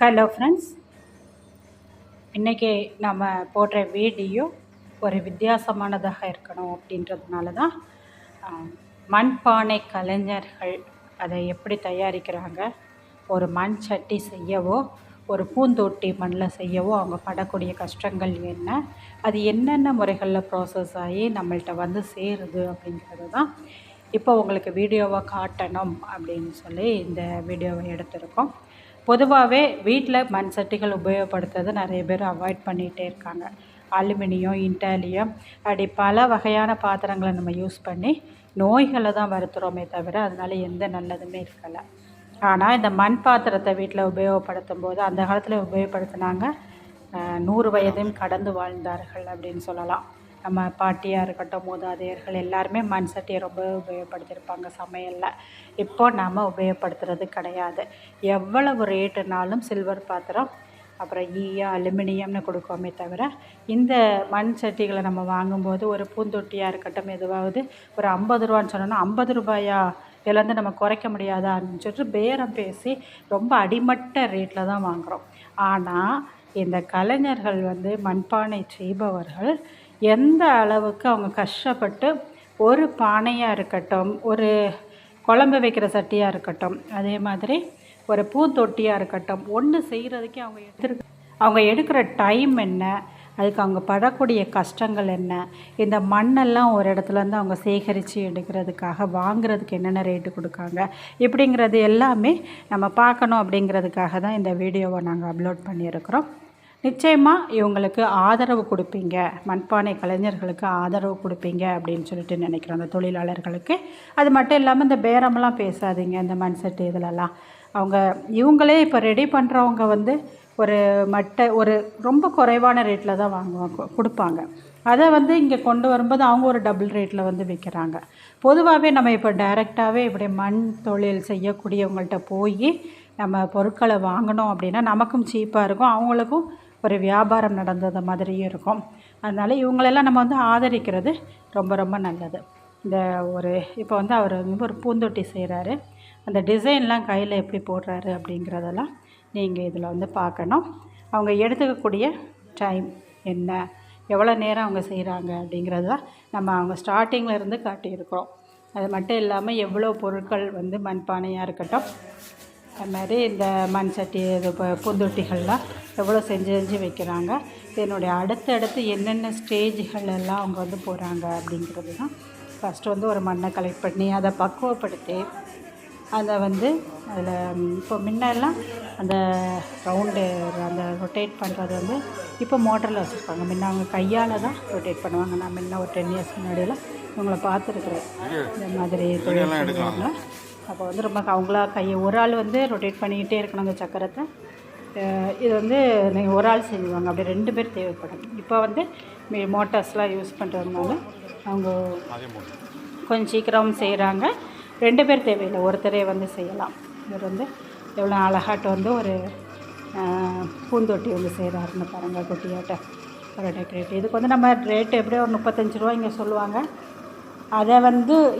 Hello friends, இன்றைக்கி நம்ம போடுற வீடியோ ஒரு வித்தியாசமானதாக இருக்கணும் அப்படின்றதுனால தான் மண்பானை கலைஞர்கள் அதை எப்படி தயாரிக்கிறாங்க, ஒரு மண் சட்டி செய்யவோ ஒரு பூந்தொட்டி மண்ணில் செய்யவோ அவங்க படக்கூடிய கஷ்டங்கள் என்ன, அது என்னென்ன முறைகளில் ப்ராசஸ் ஆகி நம்மள்கிட்ட வந்து சேருது அப்படிங்கிறது தான் இப்போ உங்களுக்கு வீடியோவாக காட்டணும் அப்படின்னு சொல்லி இந்த வீடியோவை எடுத்திருக்கோம். பொதுவாகவே வீட்டில் மண் சட்டிகள் உபயோகப்படுத்துறது நிறைய பேர் அவாய்ட் பண்ணிகிட்டே இருக்காங்க. அலுமினியம், இண்டாலியம் அப்படி பல வகையான பாத்திரங்களை நம்ம யூஸ் பண்ணி நோய்களை தான் வருத்துகிறோமே தவிர அதனால் எந்த நல்லதுமே இருக்கலை. ஆனால் இந்த மண் பாத்திரத்தை வீட்டில் உபயோகப்படுத்தும் போது அந்த காலத்தில் உபயோகப்படுத்தினாங்க 100 வயதையும் கடந்து வாழ்ந்தார்கள் அப்படின்னு சொல்லலாம். நம்ம பாட்டியாக இருக்கட்டும், மூதாதையர்கள் எல்லாருமே மண் சட்டியை ரொம்ப உபயோகப்படுத்தியிருப்பாங்க சமையலில். இப்போ நாம் உபயோகப்படுத்துறது கிடையாது. எவ்வளவு ரேட்டுனாலும் சில்வர் பாத்திரம், அப்புறம் அலுமினியம்னு கொடுக்கோமே தவிர இந்த மண் சட்டிகளை நம்ம வாங்கும்போது ஒரு பூந்தொட்டியாக இருக்கட்டும் எதுவாவது ஒரு 50 ரூபான்னு சொன்னோன்னா 50 ரூபாயா இதுலேருந்து நம்ம குறைக்க முடியாதான்னு சொல்லிட்டு பேரம் பேசி ரொம்ப அடிமட்ட ரேட்டில் தான் வாங்குகிறோம். ஆனால் இந்த கலைஞர்கள் மண்பானை செய்பவர்கள் எந்த அளவுக்கு அவங்க கஷ்டப்பட்டு ஒரு பானையாக இருக்கட்டும், ஒரு குழம்பு வைக்கிற சட்டியாக இருக்கட்டும், அதே மாதிரி ஒரு பூந்தொட்டியாக இருக்கட்டும், ஒன்று செய்கிறதுக்கே அவங்க எடுக்கிற டைம் என்ன, அதுக்கு அவங்க படக்கூடிய கஷ்டங்கள் என்ன, இந்த மண்ணெல்லாம் ஒரு இடத்துலேருந்து அவங்க சேகரித்து எடுக்கிறதுக்காக வாங்குறதுக்கு என்னென்ன ரேட்டு கொடுக்காங்க, இப்படிங்கிறது எல்லாமே நம்ம பார்க்கணும். அப்படிங்கிறதுக்காக தான் இந்த வீடியோவை நாங்கள் அப்லோட் பண்ணியிருக்கிறோம். நிச்சயமாக இவங்களுக்கு ஆதரவு கொடுப்பீங்க, மண்பானை கலைஞர்களுக்கு ஆதரவு கொடுப்பீங்க அப்படின்னு சொல்லிட்டு நினைக்கிறோம், அந்த தொழிலாளர்களுக்கு. அது மட்டும் இல்லாமல் இந்த பேரமெல்லாம் பேசாதீங்க. இந்த மண் சட்டி இதிலெல்லாம் இவங்களே இப்போ ரெடி பண்ணுறவங்க ஒரு ரொம்ப குறைவான ரேட்டில் தான் வாங்குவாங்க, கொடுப்பாங்க. அதை இங்கே கொண்டு வரும்போது அவங்க ஒரு டபுள் ரேட்டில் விற்கிறாங்க. பொதுவாகவே நம்ம இப்போ டைரெக்டாகவே இப்படி மண் தொழில் செய்யக்கூடியவங்கள்ட்ட போய் நம்ம பொருட்களை வாங்கினோம் அப்படின்னா நமக்கும் சீப்பாக இருக்கும், அவங்களுக்கும் ஒரு வியாபாரம் நடந்தது மாதிரியும் இருக்கும். அதனால் இவங்களெல்லாம் நம்ம ஆதரிக்கிறது ரொம்ப ரொம்ப நல்லது. இந்த இப்போ அவர் ஒரு பூந்தொட்டி செய்கிறாரு, அந்த டிசைன்லாம் கையில் எப்படி போடுறாரு அப்படிங்கிறதெல்லாம் நீங்கள் இதில் பார்க்கணும். அவங்க எடுத்துக்கக்கூடிய டைம் என்ன, எவ்வளோ நேரம் அவங்க செய்கிறாங்க அப்படிங்கிறது தான் நம்ம அவங்க ஸ்டார்டிங்கில் இருந்து காட்டியிருக்கிறோம். அது மட்டும் இல்லாமல் எவ்வளோ பொருட்கள் மண்பானையாக இருக்கட்டும், அது மாதிரி இந்த மண் சட்டி இது பூந்தொட்டிகள்லாம் எவ்வளோ செஞ்சு வைக்கிறாங்க, இதனுடைய அடுத்தடுத்து என்னென்ன ஸ்டேஜ்கள் எல்லாம் அவங்க போகிறாங்க அப்படிங்கிறது தான். ஃபஸ்ட்டு ஒரு மண்ணை கலெக்ட் பண்ணி அதை பக்குவப்படுத்தி அதை அதில் இப்போ முன்னெல்லாம் அந்த ரவுண்டு அந்த ரொட்டேட் பண்ணுறது இப்போ மோட்டரில் வச்சுருப்பாங்க. முன்ன அவங்க கையால் தான் ரொட்டேட் பண்ணுவாங்க. நான் முன்ன ஒரு 10 இயர்ஸ் முன்னாடியெல்லாம் இவங்களை பார்த்துருக்குறேன் இந்த மாதிரி தொழில் செய்வாங்க. அப்போ ரொம்ப அவங்களா கையை ஒரு ஆள் ரொட்டேட் பண்ணிக்கிட்டே இருக்கணும் அந்த சக்கரத்தை. இது நீங்கள் ஒரு ஆள் செய்வாங்க, அப்படி 2 பேர் தேவைப்படும். இப்போ மோட்டார்ஸ்லாம் யூஸ் பண்ணுறதுனால அவங்க கொஞ்சம் சீக்கிரம் செய்கிறாங்க. 2 பேர் தேவையில்லை, ஒருத்தரே செய்யலாம். இவர் எவ்வளோ அழகாட்டு ஒரு பூந்தொட்டி செய்கிறாருன்னு பாருங்கள், குட்டியாட்ட ஒரு டெக்கரேட். இதுக்கு நம்ம ரேட்டு எப்படியோ ஒரு 35 ரூபா இங்கே சொல்லுவாங்க. அதை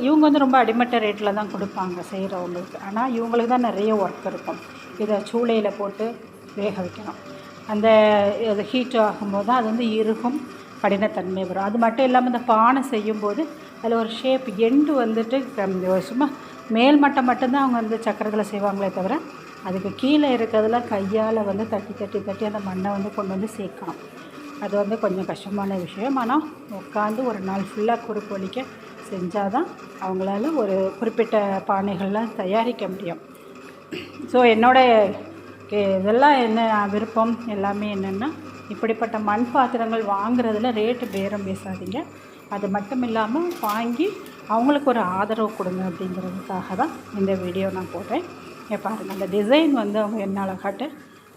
இவங்க ரொம்ப அடிமட்ட ரேட்டில் தான் கொடுப்பாங்க செய்கிறவங்களுக்கு. ஆனால் இவங்களுக்கு தான் நிறைய ஒர்க் இருக்கும். இதை சூளையில் போட்டு வேக வைக்கணும். அந்த இது ஹீட் ஆகும்போது தான் அது இறுகும், கடினத்தன்மை வரும். அது மட்டும் இல்லாமல் இந்த பானை செய்யும்போது அதில் ஒரு ஷேப் எண்டு சும்மா மேல் மட்டம் மட்டும்தான் அவங்க சக்கரத்தில் செய்வாங்களே தவிர அதுக்கு கீழே இருக்கிறதுல கையால் தட்டி அந்த மண்ணை கொண்டு சேர்க்கணும். அது கொஞ்சம் கஷ்டமான விஷயம். ஆனால் உட்காந்து ஒரு நாள் ஃபுல்லாக குறுக்கு வலிக்க செஞ்சால் தான் அவங்களால ஒரு குறிப்பிட்ட பானைகள்லாம் தயாரிக்க முடியும். ஸோ இதெல்லாம் என்ன விருப்பம் எல்லாமே என்னென்னா, இப்படிப்பட்ட மண் பாத்திரங்கள் வாங்குறதுல ரேட்டு பேரம் பேசாதீங்க. அது மட்டும் இல்லாமல் வாங்கி அவங்களுக்கு ஒரு ஆதரவு கொடுங்க அப்படிங்கிறதுக்காக தான் இந்த வீடியோ நான் போடுறேன். பாருங்கள், அந்த டிசைன் அவங்க என்ன அழகாட்டு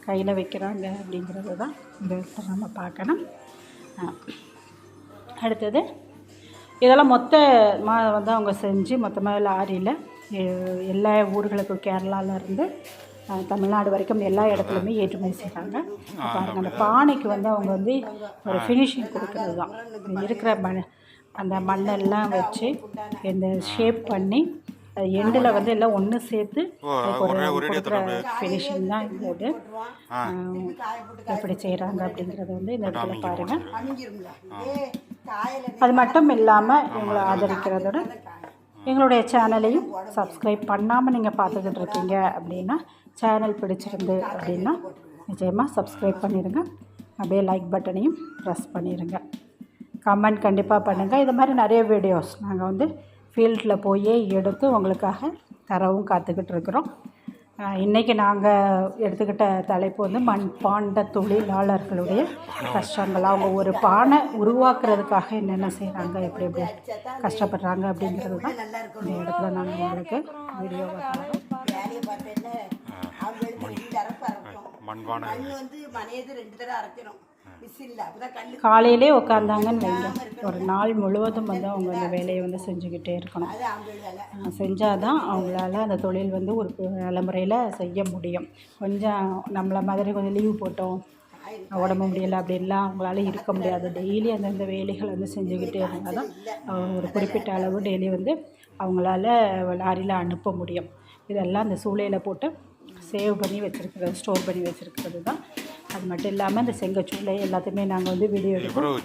கையில் வைக்கிறாங்க அப்படிங்கிறது தான் இந்த நம்ம பார்க்கணும். அடுத்தது இதெல்லாம் மொத்தமாக அவங்க செஞ்சு மொத்தமாக லாரியில் எல்லா ஊர்களுக்கும் கேரளாவிலேருந்து தமிழ்நாடு வரைக்கும் எல்லா இடத்துலையுமே ஏற்றுமதி செய்கிறாங்க. பாருங்கள், அந்த பானைக்கு அவங்க ஒரு ஃபினிஷிங் கொடுக்குறது தான் இருக்கிற அந்த மண்ணெல்லாம் வச்சு இந்த ஷேப் பண்ணி எண்டில் வந்து எல்லாம் ஒன்று சேர்த்து கொடுக்குற ஃபினிஷிங் தான் இந்த இது. எப்படி செய்கிறாங்க அப்படிங்கிறத வந்து இந்த இடத்துல பாருங்கள். அது மட்டும் இல்லாமல் இவங்களை ஆதரிக்கிறதோட எங்களுடைய சேனலையும் சப்ஸ்கிரைப் பண்ணாமல் நீங்கள் பார்த்துக்கிட்டு இருக்கீங்க அப்படின்னா, சேனல் பிடிச்சிருந்து அப்படின்னா நிச்சயமாக சப்ஸ்கிரைப் பண்ணிடுங்க. அப்படியே லைக் பட்டனையும் ப்ரெஸ் பண்ணிடுங்க. கமெண்ட் கண்டிப்பாக பண்ணுங்கள். இது மாதிரி நிறைய வீடியோஸ் நாங்கள் வந்து ஃபீல்டில் போய் எடுத்து உங்களுக்காக தரவும் காத்துக்கிட்டு இருக்கிறோம். இன்றைக்கி நாங்கள் எடுத்துக்கிட்ட தலைப்பு வந்து மண்பாண்ட தொழிலாளர்களுடைய கஷ்டங்கள். அவங்க ஒரு பானை உருவாக்குறதுக்காக என்னென்ன செய்கிறாங்க, எப்படி எப்படி கஷ்டப்படுறாங்க அப்படிங்கிறது தான் இந்த இடத்துல நாங்கள் உங்களுக்கு வீடியோவை தரோம். காலையிலே உட்காந்தாங்கன்னு வைங்க, ஒரு நாள் முழுவதும் வந்து அவங்க அந்த வேலையை வந்து செஞ்சுக்கிட்டே இருக்கணும். செஞ்சால் தான் அவங்களால அந்த தொழில் வந்து ஒரு தலைமுறையில் செய்ய முடியும். கொஞ்சம் நம்மளை மாதிரி கொஞ்சம் லீவு போட்டோம், உடம்பு முடியலை அப்படின்லாம் அவங்களால இருக்க முடியாது. டெய்லி அந்தந்த வேலைகள் வந்து செஞ்சுக்கிட்டே இருந்தால் தான் ஒரு குறிப்பிட்ட அளவு டெய்லி வந்து அவங்களால லாரியில் அனுப்ப முடியும். இதெல்லாம் அந்த சூளையில் போட்டு சேவ் பண்ணி வச்சுருக்கிறது, ஸ்டோர் பண்ணி வச்சுருக்கிறது தான். அது மட்டும் இல்லாமல் இந்த செங்கச்சூளை எல்லாத்தையுமே நாங்கள் வந்து வீடியோ எடுக்கிறோம்.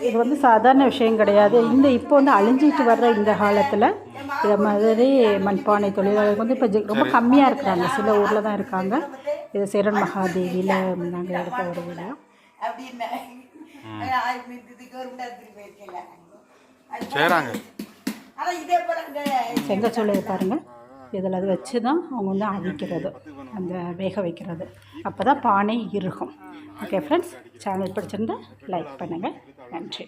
இது வந்து சாதாரண விஷயம் கிடையாது. இப்போ வந்து அழிஞ்சிட்டு வர்ற இந்த காலத்தில் இதை மாதிரி மண்பானை தொழிலாளர்கள் வந்து இப்போ ரொம்ப கம்மியாக இருக்கிறாங்க. சில ஊரில் தான் இருக்காங்க. இது சேரன் மகாதேவியில் நாங்கள் எடுத்த ஒரு வீடியோ. செங்கச்சூளையை பாருங்கள், இதில் அது வச்சு தான் அவங்க வந்து அவிக்கிறது, அந்த வேக வைக்கிறது. அப்போ தான் பானை இருக்கும். ஓகே ஃப்ரெண்ட்ஸ், சேனல் பிடிச்சிருந்தா லைக் பண்ணுங்கள். நன்றி.